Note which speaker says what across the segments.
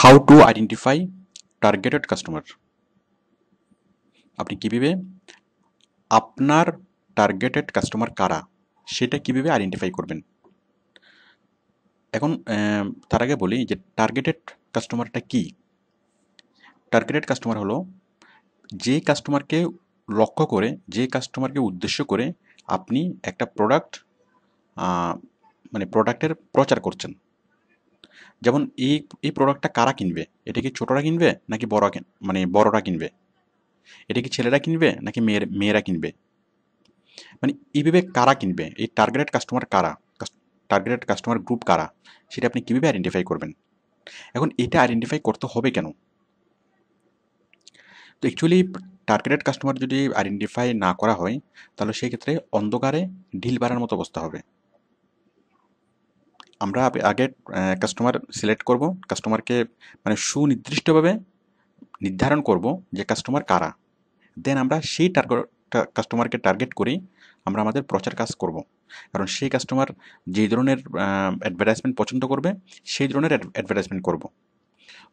Speaker 1: How to identify targeted customer. আপনি কীভাবে আপনার টার্গেটেড কাস্টমার কারা সেটা কীভাবে আইডেন্টিফাই করবেন। এখন তার আগে বলি যে টার্গেটেড কাস্টমারটা কি। টার্গেটেড কাস্টমার হলো যে কাস্টমারকে লক্ষ্য করে, যে কাস্টমারকে উদ্দেশ্য করে আপনি একটা প্রোডাক্ট মানে প্রোডাক্টের প্রচার করছেন। যেমন এই প্রোডাক্টটা কারা কিনবে, এটা কি ছোটরা কিনবে নাকি বড়রা কিনবে, এটা কি ছেলেরা কিনবে নাকি মেয়েরা কিনবে, মানে এইভাবে কারা কিনবে, এই টার্গেটেড কাস্টমার কারা, টার্গেটেড কাস্টমার গ্রুপ কারা, সেটা আপনি কীভাবে আইডেন্টিফাই করবেন। এখন এটা আইডেন্টিফাই করতে হবে কেন? তো অ্যাকচুয়ালি টার্গেটেড কাস্টমার যদি আইডেন্টিফাই না করা হয় তাহলে সেই ক্ষেত্রে অন্ধকারে ঢিল বাড়ার মতো অবস্থা হবে। আমরা আগে কাস্টমার সিলেক্ট করব, কাস্টমারকে মানে সুনির্দিষ্টভাবে নির্ধারণ করব যে কাস্টমার কারা, দেন আমরা সেই কাস্টমারকে টার্গেট করি আমরা আমাদের প্রচার কাজ করব। কারণ সেই কাস্টমার যেই ধরনের অ্যাডভার্টাইজমেন্ট পছন্দ করবে সেই ধরনের অ্যাডভার্টাইজমেন্ট করব।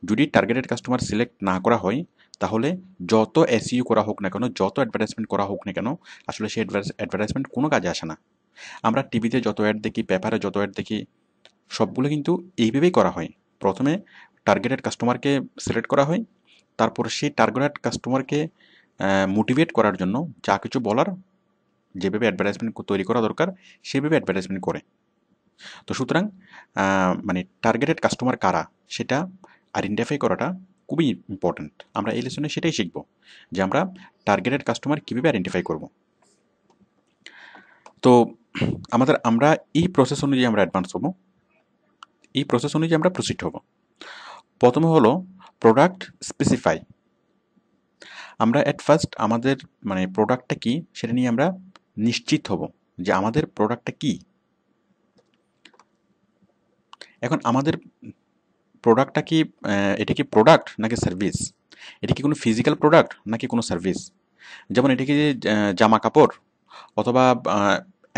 Speaker 1: যদি টার্গেটেড কাস্টমার সিলেক্ট না করা হয় তাহলে যত এসইও করা হোক না কেন, যত অ্যাডভার্টাইজমেন্ট করা হোক না কেন, আসলে সেই অ্যাডভার্টাইজমেন্ট কোনো কাজে আসে না। আমরা টিভিতে যত অ্যাড দেখি, পেপারে যত অ্যাড দেখি, সবগুলো কিন্তু এইভাবেই করা হয়। প্রথমে টার্গেটেড কাস্টমারকে সিলেক্ট করা হয়, তারপর সেই টার্গেটেড কাস্টমারকে মোটিভেট করার জন্য যা কিছু বলার, যেভাবে অ্যাডভার্টাইজমেন্ট তৈরি করা দরকার সেভাবে অ্যাডভার্টাইজমেন্ট করে। তো সুতরাং মানে টার্গেটেড কাস্টমার কারা সেটা আইডেন্টিফাই করাটা খুবই ইম্পর্ট্যান্ট। আমরা এই লেসনে সেটাই শিখব যে আমরা টার্গেটেড কাস্টমার কীভাবে আইডেন্টিফাই করব। তো আমরা এই প্রসেস অনুযায়ী আমরা অ্যাডভান্স হব, এই প্রসেস অনুযায়ী আমরা প্রসিড হব। প্রথমে হলো প্রোডাক্ট স্পেসিফাই। আমরা অ্যাট ফার্স্ট আমাদের মানে প্রোডাক্টটা কি সেটা নিয়ে আমরা নিশ্চিত হব যে আমাদের প্রোডাক্টটা কি। এখন আমাদের প্রোডাক্টটা কি, এটা কি প্রোডাক্ট নাকি সার্ভিস, এটা কি কোনো ফিজিক্যাল প্রোডাক্ট নাকি কোনো সার্ভিস। যেমন এটা কি জামা কাপড়, অথবা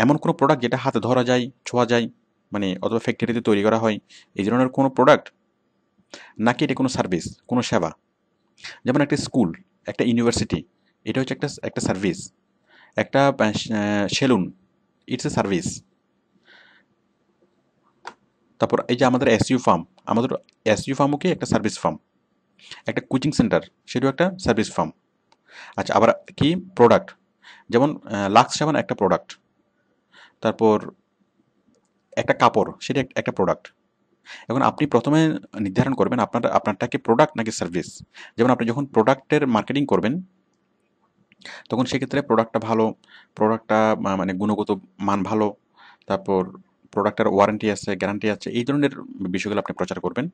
Speaker 1: এমন কোনো প্রোডাক্ট যেটা হাতে ধরা যায়, ছোঁয়া যায়, মানে অথবা ফ্যাক্টরিতে তৈরি করা হয়, এই ধরনের কোনো প্রোডাক্ট, নাকি এটা কোনো সার্ভিস, কোনো সেবা। যেমন একটা স্কুল, একটা ইউনিভার্সিটি, এটা হচ্ছে একটা সার্ভিস। একটা সেলুন, ইটস এ সার্ভিস। তারপর এই যে আমাদের এসইউ ফার্ম, আমাদের এসইউ ফার্মও কি একটা সার্ভিস ফার্ম। একটা কোচিং সেন্টার, সেটাও একটা সার্ভিস ফার্ম। আচ্ছা, আবার কি প্রোডাক্ট, যেমন লাক্স সাবান একটা প্রোডাক্ট, তারপর একটা কাপড়, সেটা একটা প্রোডাক্ট। এখন আপনি প্রথমে নির্ধারণ করবেন আপনারটা কি প্রোডাক্ট নাকি সার্ভিস। যেমন আপনি যখন প্রোডাক্টের মার্কেটিং করবেন তখন সেক্ষেত্রে প্রোডাক্টটা ভালো, প্রোডাক্টটা মানে গুণগত মান ভালো, তারপর প্রোডাক্টের ওয়ারেন্টি আছে, গ্যারান্টি আছে, এই ধরনের বিষয়গুলো আপনি প্রচার করবেন।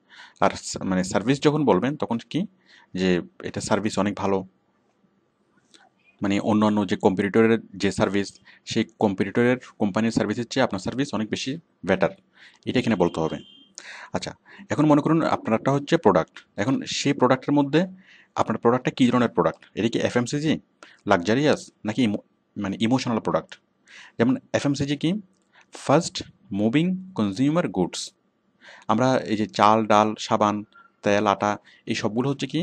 Speaker 1: আর মানে সার্ভিস যখন বলবেন তখন কি যে এটা সার্ভিস অনেক ভালো, মানে অন্যান্য যে কম্পিটিটরের যে সার্ভিস, সেই কম্পিটিটরের কোম্পানির সার্ভিসের চেয়ে আপনার সার্ভিস অনেক বেশি বেটার, এটা এখানে বলতে হবে। আচ্ছা, এখন মনে করুন আপনারটা হচ্ছে প্রোডাক্ট। এখন সেই প্রোডাক্টের মধ্যে আপনার প্রোডাক্টটা কী ধরনের প্রোডাক্ট, এটা কি এফএমসিজি, লাক্সারিয়াস, নাকি মানে ইমোশনাল প্রোডাক্ট। যেমন এফএমসিজি কি, ফার্স্ট মুভিং কনজিউমার গুডস। আমরা এই যে চাল, ডাল, সাবান, তেল, আটা, এই সবগুলো হচ্ছে কি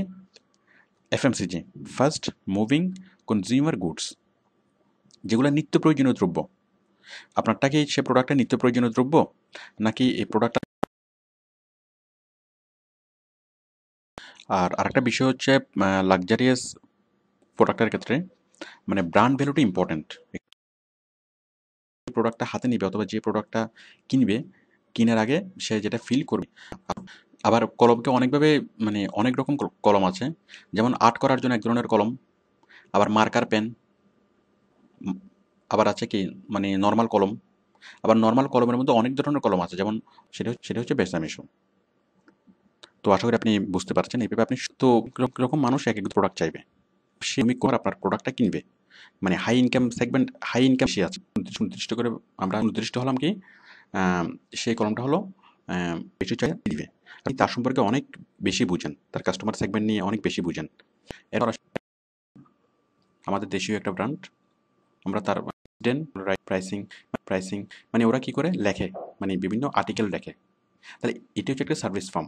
Speaker 1: FMCG, first moving consumer goods, যেগুলো নিত্য প্রয়োজনীয় দ্রব্য। আপনারটা কি সে প্রোডাক্টটা নিত্য প্রয়োজনীয় দ্রব্য, নাকি এই প্রোডাক্টটা। আর আরেকটা বিষয় হচ্ছে লাক্সারিয়াস প্রোডাক্টের ক্ষেত্রে মানে ব্র্যান্ড ভ্যালুটা ইম্পর্টেন্ট। যে প্রোডাক্টটা হাতে নিবে অথবা যে প্রোডাক্টটা কিনবে, কেনার আগে সে যেটা ফিল করবে। আবার কলমকে অনেকভাবে মানে অনেক রকম কলম আছে, যেমন আর্ট করার জন্য এক ধরনের কলম, আবার মার্কার পেন, আবার আছে কি মানে নর্মাল কলম। আবার নর্মাল কলমের মধ্যে অনেক ধরনের কলম আছে, যেমন সেটা হচ্ছে বেসামিশো। তো আশা করি আপনি বুঝতে পারছেন। এইভাবে আপনি তো রকম মানুষ এক এক প্রোডাক্ট চাইবে, সে আপনার প্রোডাক্টটা কিনবে। মানে high income segment, high income সে আছে সুনির্দিষ্ট করে আমরা নির্দিষ্ট হলাম কি সেই কলমটা হলো বেশি চাই দিবে। আপনি তার সম্পর্কে অনেক বেশি বুঝেন, তার কাস্টমার সেগমেন্ট নিয়ে অনেক বেশি বুঝেন। এরপর আমাদের দেশীয় একটা ব্র্যান্ড, আমরা তার রাইট প্রাইসিং, প্রাইসিং মানে ওরা কি করে লেখে, মানে বিভিন্ন আর্টিকেল লেখে। তাহলে এটি হচ্ছে একটা সার্ভিস ফার্ম।